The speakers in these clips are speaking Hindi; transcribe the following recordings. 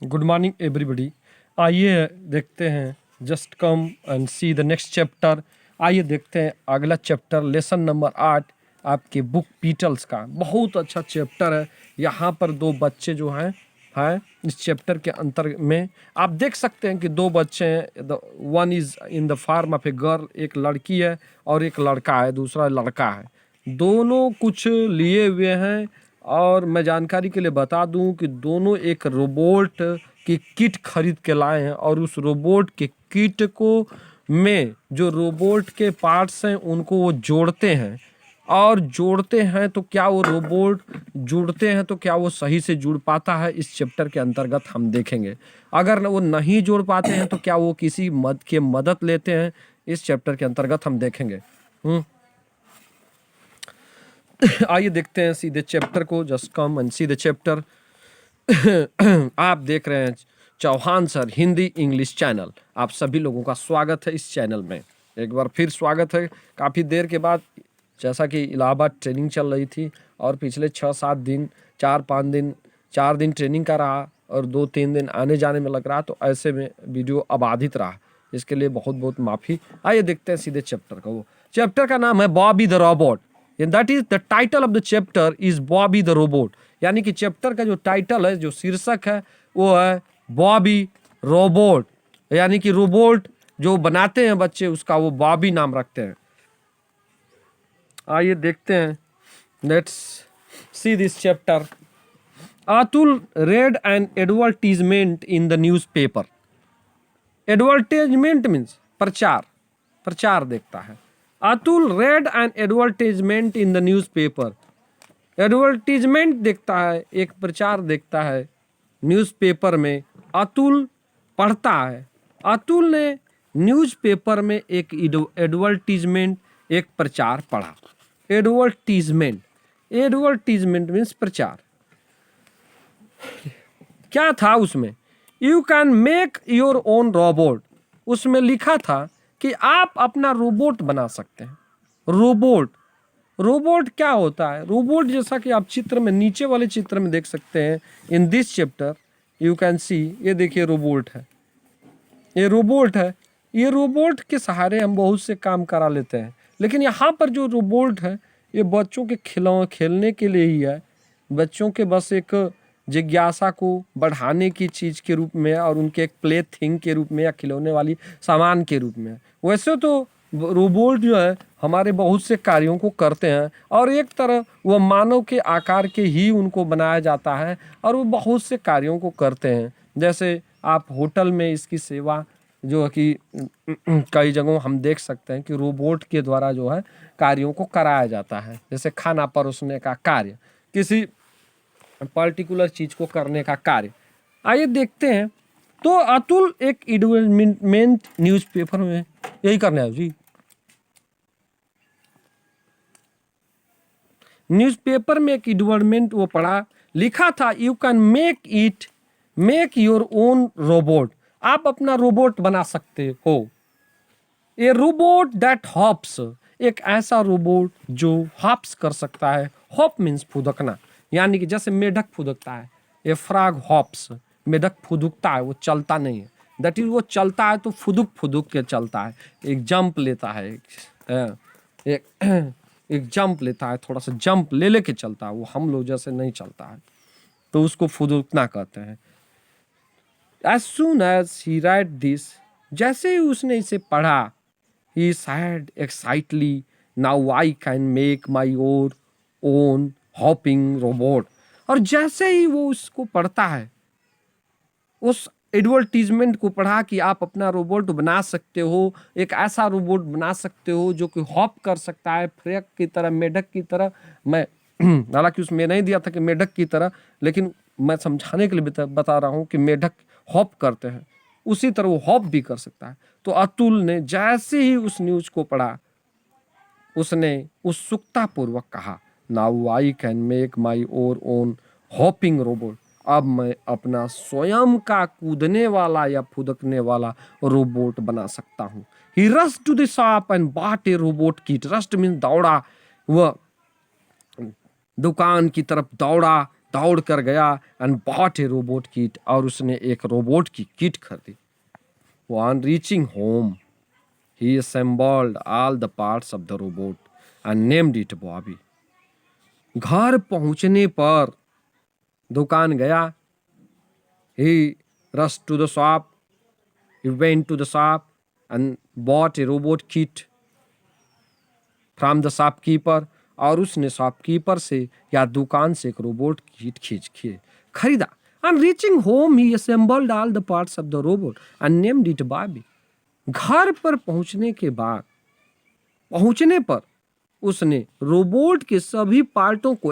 Good morning everybody. आइए देखते हैं, just come and see the next chapter. आइए देखते हैं अगला चैप्टर, लेसन नंबर 8 आपके बुक पीटल्स का। बहुत अच्छा चैप्टर है। यहाँ पर दो बच्चे जो हैं इस चैप्टर के अंतर में आप देख सकते हैं कि दो बच्चे हैं। One is in the form of a girl, एक लड़की है और एक लड़का है, दूसरा लड़का है। दोनों कुछ लिए हुए हैं और मैं जानकारी के लिए बता दूं कि दोनों एक रोबोट की किट खरीद के लाए हैं और उस रोबोट के किट को में जो रोबोट के पार्ट्स हैं उनको वो जोड़ते हैं और जोड़ते हैं तो क्या वो रोबोट जुड़ते हैं तो क्या वो सही से जुड़ पाता है, इस चैप्टर के अंतर्गत हम देखेंगे। अगर वो नहीं जोड़ पाते हैं तो क्या वो किसी मदद लेते हैं, इस चैप्टर के अंतर्गत हम देखेंगे। आइए देखते हैं सीधे चैप्टर को। Just come and see the chapter. आप देख रहे हैं Chauhan sir Hindi English channel. आप सभी लोगों का स्वागत है इस चैनल में। एक बार फिर स्वागत है काफ़ी देर के बाद। जैसा कि इलाहाबाद ट्रेनिंग चल रही थी और पिछले 6-7 दिन 4-5 दिन 4 दिन ट्रेनिंग का रहा और 2-3 दिन आने जाने में लग रहा, तो ऐसे में वीडियो अबाधित रहा। इसके लिए बहुत बहुत माफ़ी। आइए देखते हैं सीधे चैप्टर का। वो चैप्टर का नाम है Bobby the robot. That is the title of the chapter is Bobby the robot. यानी कि चैप्टर का जो टाइटल है, जो शीर्षक है, वो है बॉबी रोबोट। यानी कि रोबोट जो बनाते हैं बच्चे उसका वो बॉबी नाम रखते हैं। आइए देखते हैं, let's see this chapter. Atul read an advertisement in the newspaper. Advertisement means प्रचार, प्रचार देखता है। Atul read an advertisement in the newspaper. Advertisement देखता है, एक प्रचार देखता है न्यूज़पेपर में। अतुल पढ़ता है। अतुल ने न्यूज़पेपर में एक एडवर्टीजमेंट, एक प्रचार पढ़ा। एडवर्टीजमेंट, एडवर्टीजमेंट मीन्स प्रचार। क्या था उसमें? You can make your own robot. उसमें लिखा था कि आप अपना रोबोट बना सकते हैं। रोबोट, रोबोट क्या होता है? रोबोट जैसा कि आप चित्र में, नीचे वाले चित्र में देख सकते हैं, in this chapter you can see, ये देखिए रोबोट है, ये रोबोट है। ये रोबोट के सहारे हम बहुत से काम करा लेते हैं, लेकिन यहाँ पर जो रोबोट है ये बच्चों के खेलने के लिए ही है। बच्चों के बस एक जिज्ञासा को बढ़ाने की चीज़ के रूप में और उनके एक प्ले थिंग के रूप में या खिलौने वाली सामान के रूप में। वैसे तो रोबोट जो है हमारे बहुत से कार्यों को करते हैं और एक तरह वह मानव के आकार के ही उनको बनाया जाता है और वो बहुत से कार्यों को करते हैं। जैसे आप होटल में इसकी सेवा जो है कि कई जगहों हम देख सकते हैं कि रोबोट के द्वारा जो है कार्यों को कराया जाता है। जैसे खाना परोसने का कार्य, किसी पर्टिकुलर चीज को करने का कार्य। आइए देखते हैं। तो अतुल एक एडवर्टाइजमेंट न्यूज़पेपर में यही करने आया जी। न्यूज़पेपर में एक एडवर्टाइजमेंट वो पढ़ा, लिखा था you can make your own robot. आप अपना रोबोट बना सकते हो। ए रोबोट दैट हॉप्स, एक ऐसा रोबोट जो हॉप्स कर सकता है। हॉप मीन्स फुदकना, यानी कि जैसे मेढक फुदकता है, ए फ्रॉग हॉप्स, मेढक फुदकता है, वो चलता नहीं है। दैट इज वो चलता है तो फुदुक फुदुक के चलता है, एक जंप लेता है, एक जंप लेता है, थोड़ा सा जंप ले लेके चलता है। वो हम लोग जैसे नहीं चलता है, तो उसको फुदुकना कहते हैं। As soon as he read this, जैसे ही उसने इसे पढ़ा, he said excitedly, now I can make my own hopping robot. और जैसे ही वो उसको पढ़ता है, उस एडवर्टीजमेंट को पढ़ा कि आप अपना रोबोट बना सकते हो, एक ऐसा रोबोट बना सकते हो जो कि हॉप कर सकता है, फ्रेक की तरह, मेढक की तरह। मैं हालांकि उसमें नहीं दिया था कि मेढक की तरह, लेकिन मैं समझाने के लिए बता रहा हूँ कि मेढक हॉप करते हैं, उसी तरह वो हॉप भी कर सकता है। तो अतुल ने जैसे ही उस न्यूज को पढ़ा, उसने उत्सुकता पूर्वक कहा, now I can make my own hopping robot. अब मैं अपना स्वयं का कूदने वाला या फुदकने वाला रोबोट बना सकता हूँ। He rush to the shop and bought a robot kit. Rushed mean दौड़ा, वह दुकान की तरफ दौड़ा, दौड़ कर गया and bought a robot kit, और उसने एक रोबोट की किट खरीदी। On reaching home he assembled all the parts of the robot and named it Bobby. घर पहुंचने पर दुकान गया, he rushed to the shop, he went to the shop and bought a robot kit from the shopkeeper, और उसने शॉपकीपर से या दुकान से एक रोबोट किट खरीदा। On reaching home he assembled all the parts of the robot and named it Barbie। घर पर पहुंचने पर उसने रोबोट के सभी पार्टों को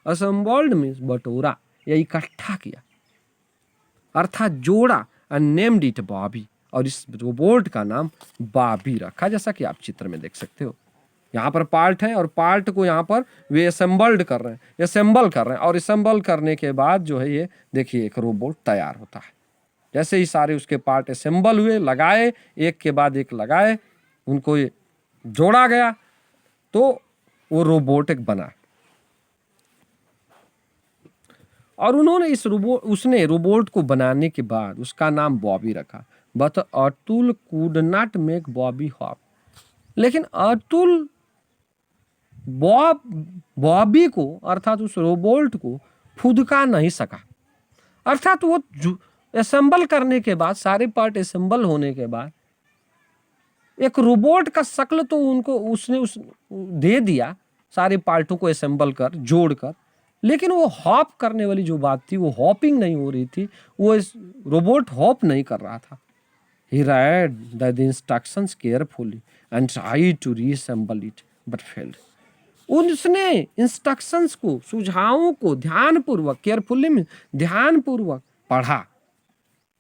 असेंबल्ड में बटोरा या इकट्ठा किया, अर्थात जोड़ा, and named it बॉबी, और इस रोबोट का नाम बॉबी रखा, जैसा कि आप चित्र में देख सकते हो। यहाँ पर पार्ट है और पार्ट को यहाँ पर वे असेंबल कर रहे हैं, और असेंबल करने के बाद जो है ये देखिए एक रोबोट तैयार होता है। जैसे ही सारे उसके पार्ट असेंबल हुए, लगाए, एक के बाद एक लगाए, उनको ये जोड़ा गया तो वो रोबोट एक बना। और उसने रोबोट को बनाने के बाद उसका नाम बॉबी रखा। But Atul could not make Bobby hop, लेकिन अतुल बॉबी को अर्थात उस रोबोट को फुदका नहीं सका। अर्थात वो असेंबल करने के बाद, सारे पार्ट असेंबल होने के बाद एक रोबोट का शक्ल तो उसने दे दिया, सारे पार्टों को असेंबल कर जोड़कर, लेकिन वो हॉप करने वाली जो बात थी, वो हॉपिंग नहीं हो रही थी, वो रोबोट हॉप नहीं कर रहा था। He read the instructions carefully and tried to reassemble it but failed। उसने इंस्ट्रक्शंस को, सुझावों को ध्यानपूर्वक पढ़ा,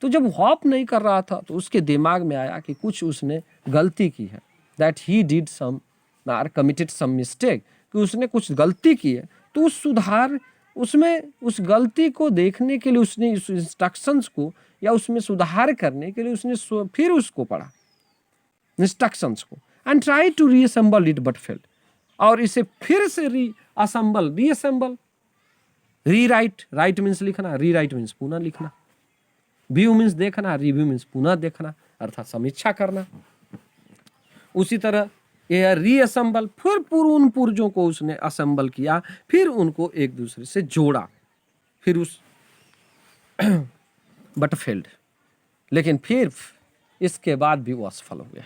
तो जब हॉप नहीं कर रहा था तो उसके दिमाग में आया कि कुछ उसने गलती की है, that he did some or committed some mistake, कि उसने कुछ गलती की है। तो उस गलती को देखने के लिए उसने उस इंस्ट्रक्शंस को या उसमें सुधार करने के लिए उसने फिर उसको पढ़ा इंस्ट्रक्शंस को, and try to reassemble it but failed, और इसे फिर से रीअसेंबल, राइट मीन्स लिखना, रीराइट मीन्स पुनः लिखना, व्यू मीन्स देखना, रिव्यू मीन्स पुनः देखना, अर्थात समीक्षा करना। उसी तरह यह रीअसेंबल, फिर उन पुर्जों को उसने असेंबल किया, फिर उनको एक दूसरे से जोड़ा, फिर बट फेल्ड, लेकिन फिर इसके बाद भी वो असफल हो गया।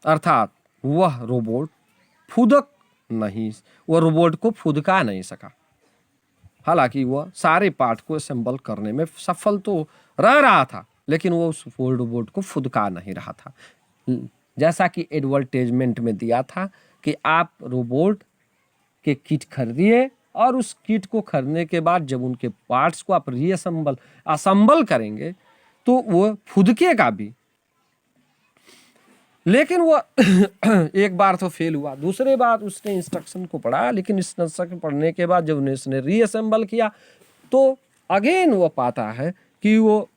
अर्थात वह रोबोट को फुदका नहीं सका। हालांकि वह सारे पार्ट को असेंबल करने में सफल तो रह रहा था, लेकिन वो उस रोबोट को फुदका नहीं रहा था। जैसा कि एडवर्टाइजमेंट में दिया था कि आप रोबोट के किट खरीदिए, और उस किट को खरीदने के बाद जब उनके पार्ट्स को आप असेंबल करेंगे तो वो फुदकेगा भी। लेकिन वो एक बार तो फेल हुआ, दूसरे बार उसने इंस्ट्रक्शन को पढ़ा, लेकिन इंस्ट्रक्शन पढ़ने के बाद जब उसने रीअसेंबल किया तो अगेन वो पाता है कि वो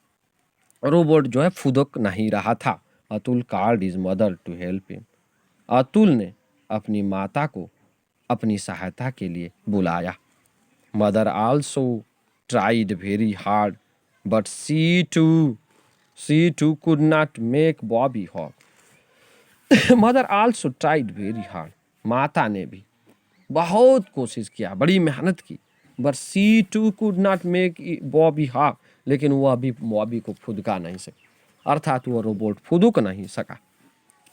रोबोट जो है फुदक नहीं रहा था। Atul called his mother to help him. Atul ने अपनी माता को अपनी सहायता के लिए बुलाया। Mother also tried very hard but she too could not make Bobby hop. Mother also tried very hard, माता ने भी बहुत कोशिश किया, बड़ी मेहनत की, but she too could not make Bobby hop, लेकिन वह भी बॉबी को फुदका नहीं सकी, अर्थात वह रोबोट फुदक नहीं सका।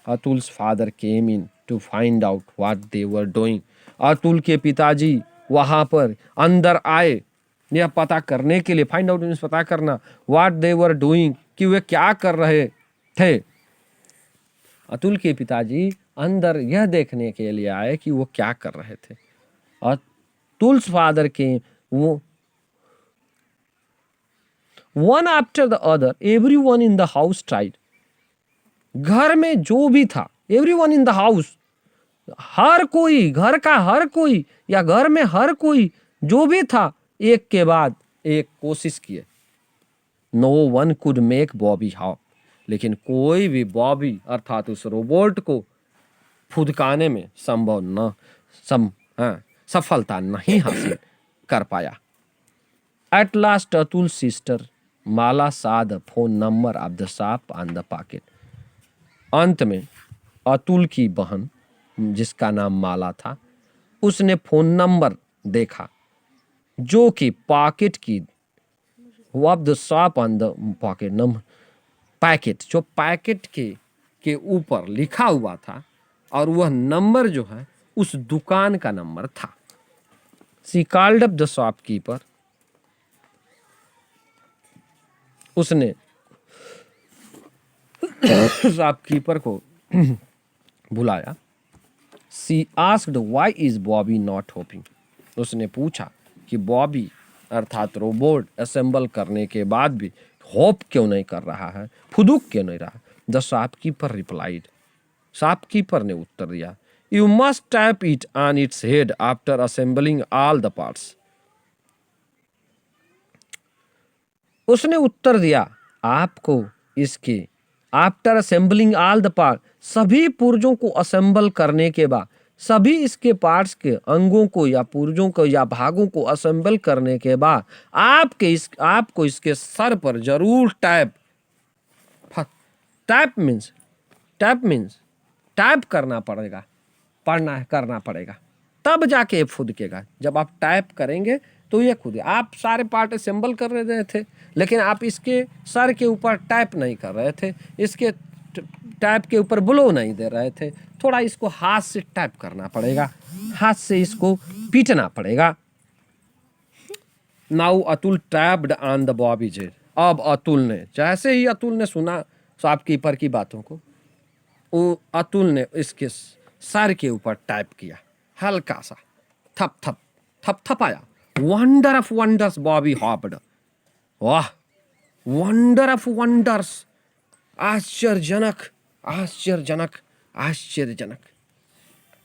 Atul's father came in to find out what they were doing. Atul के पिताजी वहां पर अंदर आए यह पता करने के लिए, फाइंड आउट मीन्स पता करना, व्हाट दे वर डूइंग कि वे क्या कर रहे थे। अतुल के पिताजी अंदर यह देखने के लिए आए कि वो क्या कर रहे थे। अतुल्स फादर के वो one after the other everyone in the house tried. घर में जो भी था, एवरीवन इन द हाउस, हर कोई, घर का हर कोई या घर में हर कोई जो भी था, एक के बाद एक कोशिश किए। No one could make Bobby hop, लेकिन कोई भी बॉबी अर्थात उस रोबोट को फुदकाने में सफलता नहीं हासिल कर पाया। At last Atul sister Mala saw the phone number of the shop on the pocket. अंत में अतुल की बहन जिसका नाम माला था, उसने फोन नंबर देखा जो कि पॉकेट की of the shop on the pocket number, packet जो पैकेट के ऊपर लिखा हुआ था, और वह नंबर जो है उस दुकान का नंबर था। She called up the shopkeeper, उसने शॉपकीपर को बुलाया। She asked why is Bobby not hopping, उसने पूछा कि बॉबी अर्थात रोबोट असेंबल करने के बाद भी होप क्यों नहीं कर रहा है, फुदुक क्यों नहीं रहा। द शॉपकीपर रिप्लाइड, शॉपकीपर ने उत्तर दिया, you must tap it on its head after assembling all the parts. उसने उत्तर दिया, आपको इसके after assembling all the part, सभी पुर्जों को असेंबल करने के बाद, सभी इसके पार्ट्स के अंगों को या पुर्जों को या भागों को असेंबल करने के बाद आपको इसके सर पर जरूर टैप करना पड़ेगा, करना पड़ेगा, तब जाके ये फुदकेगा। जब आप टैप करेंगे तो ये खुद, आप सारे पार्ट असेंबल कर रहे थे लेकिन आप इसके सर के ऊपर टैप नहीं कर रहे थे, इसके टैप के ऊपर ब्लो नहीं दे रहे थे, थोड़ा इसको हाथ से टैप करना पड़ेगा, हाथ से इसको पीटना पड़ेगा। Now Atul tapped on the Bobby gel, अब अतुल ने, जैसे ही अतुल ने सुना शॉपकीपर की बातों को, वो अतुल ने इसके सर के ऊपर टैप किया, हल्का सा थपथपाया। Wonder of wonders Bobby hopped, वाह वंडर ऑफ वंडर्स, आश्चर्यजनक आश्चर्यजनक आश्चर्यजनक।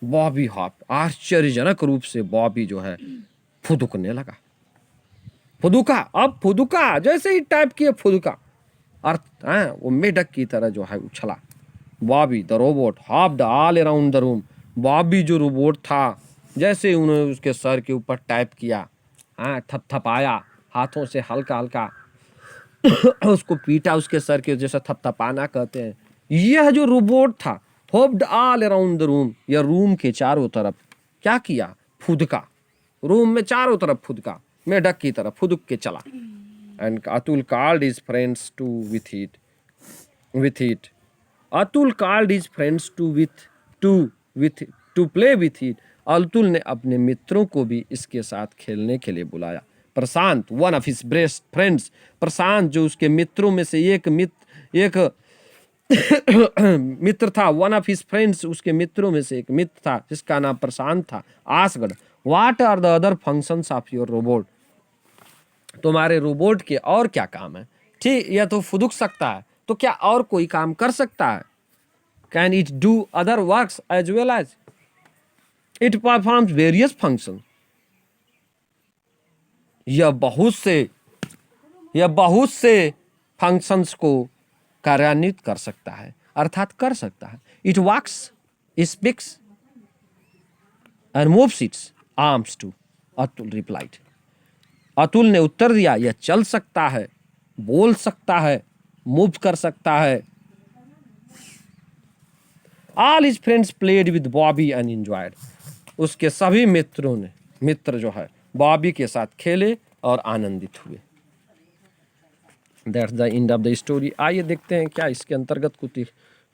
बॉबी हॉप, आश्चर्यजनक रूप से बॉबी जो है फुदुकने लगा, फुदुका, अब फुदुका, जैसे ही टाइप किया फुदुका, अर्थ वो मेढक की तरह जो है उछला। Bobby the robot hopped all around the room, Bobby जो रोबोट था, जैसे उन्होंने उसके सर के ऊपर टाइप किया, थपथपाया हाथों से हल्का हल्का उसको पीटा, उसके सर के जैसा थपथपाना कहते हैं। यह जो रोबोट था hoped all around the room, यह रूम के चारों तरफ क्या किया, फुदका, रूम में चारों तरफ फुदका, मेढक की तरफ फुदक के चला। And Atul called his friends to with it, Atul called his friends to play with it, Atul ने अपने मित्रों को भी इसके साथ खेलने के लिए बुलाया। Prashant, one of his best friends, Prashant जो उसके मित्रों में से एक मित्र था, वन ऑफ हिज फ्रेंड्स, उसके मित्रों में से एक मित्र था जिसका नाम प्रशांत था। Asked what are the other functions of your robot, तुम्हारे रोबोट के और क्या काम है। ठीक, यह तो फुदुक सकता है, तो क्या और कोई काम कर सकता है। Can it do other works as well as it performs various function, यह बहुत से फंक्शंस को कार्यान्वित कर सकता है, अर्थात कर सकता है। It walks, speaks and moves its arms too, Atul replied, Atul ने उत्तर दिया, यह चल सकता है, बोल सकता है, मूव कर सकता है। All his friends played with Bobby and enjoyed, उसके सभी मित्र जो है बॉबी के साथ खेले और आनंदित हुए। That's the end of the story. आइए देखते हैं क्या इसके अंतर्गत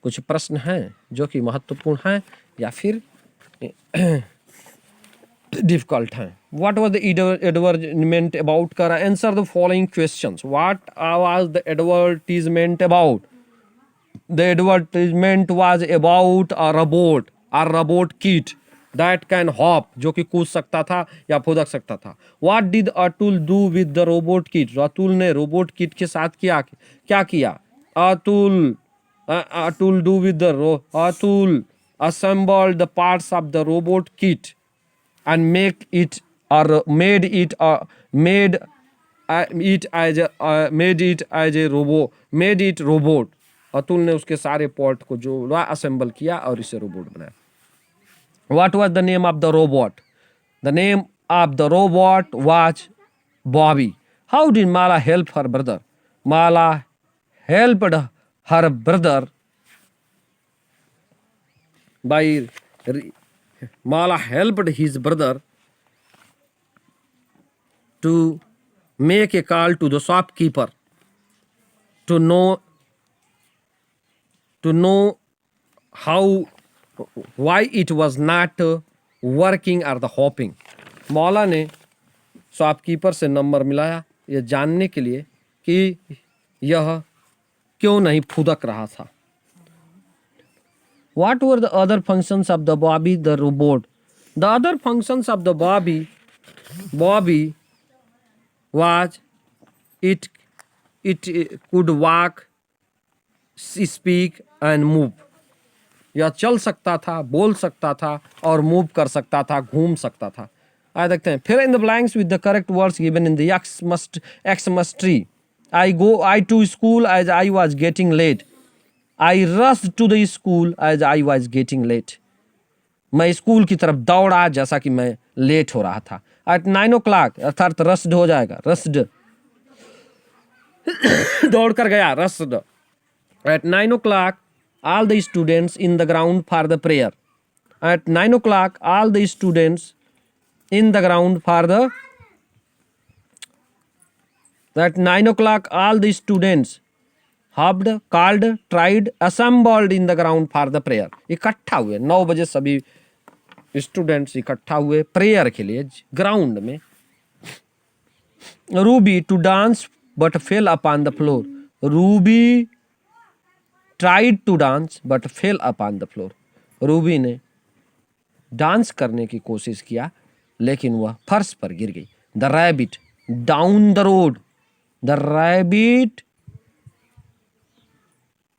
कुछ प्रश्न हैं जो कि महत्वपूर्ण हैं या फिर डिफिकल्ट हैं। What was the advertisement about? Kara, answer the following questions. What was the advertisement about? The advertisement was about a robot kit that can hop, जो कि कूद सकता था या फुदक सकता था। What did Atul do with the robot kit? Atul ने रोबोट किट के साथ क्या किया? Atul do with the Atul assembled the parts of the robot kit and made it as a robot. Atul ने उसके सारे पार्ट को जोड़ा, असेंबल किया और इसे रोबोट बनाया। What was the name of the robot? The name of the robot was Bobby. How did Mala help her brother? Mala helped her brother by Mala helped his brother to make a call to the shopkeeper to know how why it was not working or the hopping. मौला ने शॉपकीपर से नंबर मिलाया यह जानने के लिए कि यह क्यों नहीं फुदक रहा था. What were the other functions of the Bobby the robot? The other functions of the Bobby was it could walk, speak and move. यह चल सकता था, बोल सकता था और मूव कर सकता था, घूम सकता था. आइए देखते हैं. Fill in the blanks with the correct words given in the Xmas tree. I to school as I was getting late. I rushed to the school as I was getting late. मैं स्कूल की तरफ दौड़ा जैसा कि मैं लेट हो रहा था. At 9 o'clock अर्थात रस्ड हो जाएगा. रस्ड दौड़ कर गया. Rushed. At 9 o'clock all the students in the ground for the prayer. At 9 o'clock all the students in the ground for the at 9 o'clock all the students hopped, called, tried, assembled in the ground for the prayer. इकट्ठा हुए 9 बजे सभी स्टूडेंट्स इकट्ठा हुए प्रेयर के लिए ग्राउंड में. Ruby to dance but fell upon the floor. Ruby tried to dance but fell upon the floor. Ruby ने डांस करने की कोशिश किया लेकिन वह फर्श पर गिर गई. The rabbit down the road. The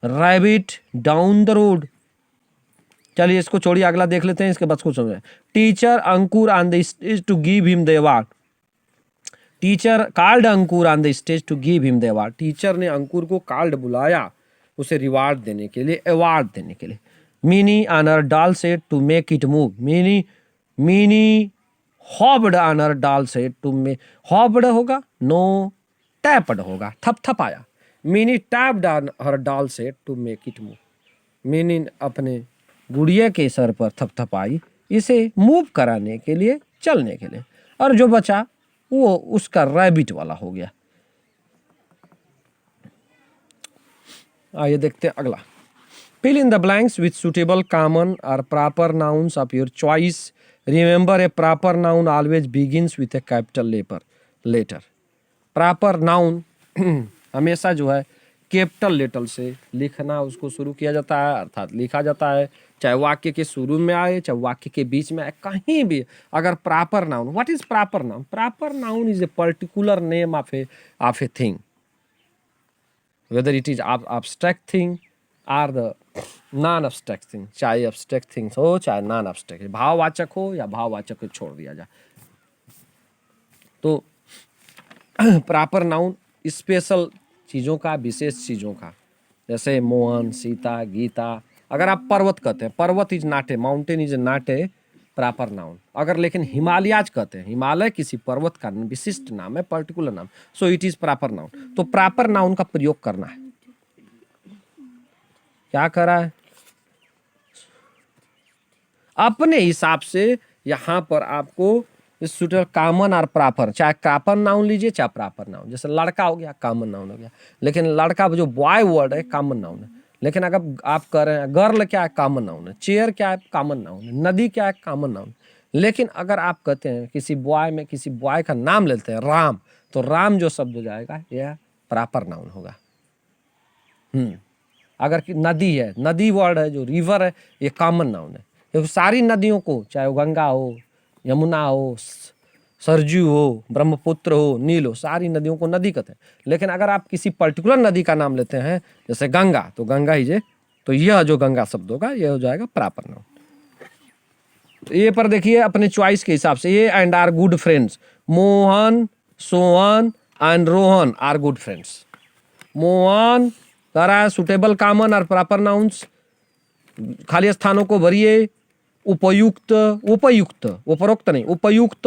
rabbit down the road. चलिए इसको छोड़िए, अगला देख लेते हैं, इसके बाद कुछ समझ. Teacher Ankur on the stage to give him the award. Teacher called Ankur on the stage to give him the award. Teacher ने अंकुर को कॉल्ड बुलाया उसे रिवार्ड देने के लिए, अवार्ड देने के लिए. Mini on her doll set to make it move. Mini hopped on her doll set to make. Hopped होगा नो, टैप्ड होगा थपथपाया. Mini tapped on her doll set to make it move. Mini अपने गुड़िया के सर पर थपथपाई इसे मूव कराने के लिए, चलने के लिए. और जो बचा वो उसका रैबिट वाला हो गया. आइए देखते हैं अगला. Fill in the blanks with suitable common और proper nouns of your choice. Remember a proper noun always begins with a capital letter. Proper noun हमेशा जो है कैपिटल लेटर से लिखना उसको शुरू किया जाता है, अर्थात लिखा जाता है, चाहे वाक्य के शुरू में आए चाहे वाक्य के बीच में आए, कहीं भी. अगर proper noun, what is proper noun? Proper noun is a particular name of a thing, whether it is abstract thing or the non abstract thing. चाहे abstract things हो चाहे non abstract, भाववाचक हो या भाववाचक को छोड़ दिया जाए. तो प्रॉपर नाउन स्पेशल चीज़ों का, विशेष चीज़ों का, जैसे मोहन, सीता, गीता. अगर आप पर्वत कहते हैं, पर्वत is not a, mountain is not a proper noun. अगर लेकिन हिमालयाज कहते हैं, हिमालय किसी पर्वत का विशिष्ट नाम है, पर्टिकुलर नाम, so it is proper noun. तो प्रॉपर नाउन का प्रयोग करना है. क्या करा है? अपने हिसाब से यहां पर आपको सुटेबल कॉमन और प्रॉपर, चाहे कॉमन नाउन लीजिए चाहे प्रॉपर नाउन. जैसे लड़का हो गया कॉमन नाउन हो गया, लेकिन लड़का जो बॉय वर्ड है कॉमन नाउन है. लेकिन अगर आप कह रहे हैं गर्ल क्या है, कॉमन नाउन है. चेयर क्या है, कॉमन नाउन है. नदी क्या है, कॉमन नाउन. लेकिन अगर आप कहते हैं किसी बॉय में किसी बॉय का नाम लेते हैं राम, तो राम जो शब्द हो जाएगा यह प्रॉपर नाउन होगा. अगर नदी है, नदी वर्ड है, जो रिवर है, ये कॉमन नाउन है. तो सारी नदियों को, चाहे वो गंगा हो, यमुना हो, सरजू हो, ब्रह्मपुत्र हो, नील हो, सारी नदियों को नदी कहते हैं. लेकिन अगर आप किसी पर्टिकुलर नदी का नाम लेते हैं जैसे गंगा, तो गंगा ही जे, तो यह जो गंगा शब्द होगा यह हो जाएगा प्रॉपर नाउन. तो ये पर देखिए अपने चॉइस के हिसाब से. ये and are good friends. Mohan, Sohan and Rohan are good friends. Mohan कह रहा है सुटेबल कॉमन और प्रॉपर नाउन्स, खाली स्थानों को भरिए. उपयुक्त, उपरोक्त नहीं, उपयुक्त,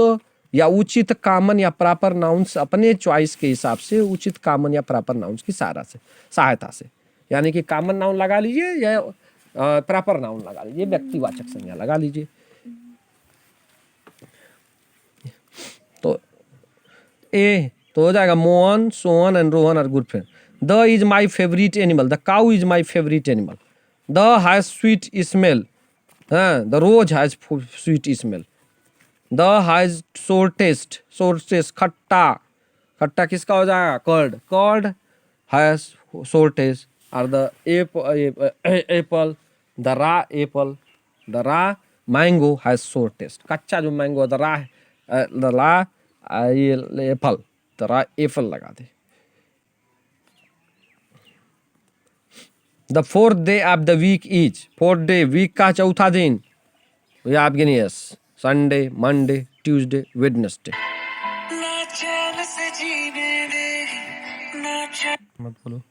या उचित कॉमन या प्रॉपर नाउन्स अपने चॉइस के हिसाब से उचित कॉमन या प्रॉपर नाउन्स की सहायता से, यानी कि कॉमन नाउन लगा लीजिए या प्रॉपर नाउन लगा लीजिए, व्यक्तिवाचक संज्ञा लगा लीजिए। तो ए तो हो जाएगा Mohan, Sohan and Rohan are good friend. The is my favourite animal, the cow is my favourite animal. The has sweet smell, हाँ the rose has sweet smell. The has sour taste, खट्टा, खट्टा किसका हो जाएगा? Curd, curd has sour taste. और the apple, the raw apple, the raw mango has sour taste. कच्चा जो mango, the raw apple, the raw apple लगा दे। The fourth day of the week is, fourth day week का चौथा दिन, आप गिनिए, संडे, मंडे, ट्यूसडे, वेडनेसडे। मत बोलो।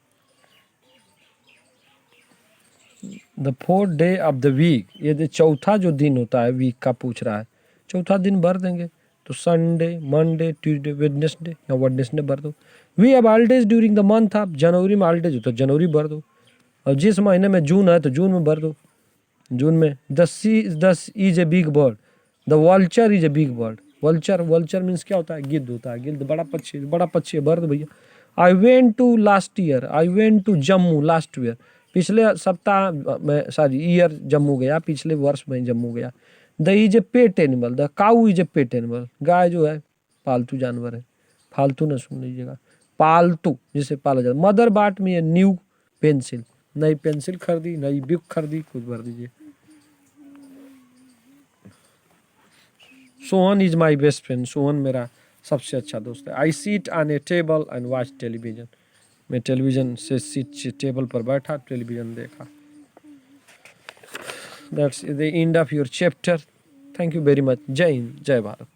The fourth day of the week, ये जो चौथा जो दिन होता है वीक का पूछ रहा है, चौथा दिन भर देंगे तो संडे, मंडे, ट्यूसडे, वेडनेसडे या वेडनेसडे भर दो। We have holidays during the month of, जनवरी में हॉलिडेज हो तो जनवरी भर दो, और जिस महीने में जून है तो जून में भर दो, जून में। The is a big bird, the vulture is a big bird. Vulture, vulture means क्या होता है? गिद्ध होता है, गिद्ध बड़ा पक्षी, बड़ा पक्षी है, भर दो भैया। I went to last year, I went to Jammu last year, पिछले सप्ताह में, सॉरी ईयर जम्मू गया, पिछले वर्ष में जम्मू गया। The is a pet animal, the cow is a pet animal, गाय जो है पालतू जानवर है, फालतू न सुन लीजिएगा, पालतू जिसे पाला जाता है। मदर बाट में न्यू पेंसिल, नई पेंसिल खरीदी, नई बुक खरीदी, कुछ भर दीजिए। Sohan is my best friend, Sohan मेरा सबसे अच्छा दोस्त है। I sit on a table and watch television, मैं टेलीविजन से सीट टेबल पर बैठा, टेलीविजन देखा। That's the end of your chapter. Thank you very much. जय हिंद, जय भारत।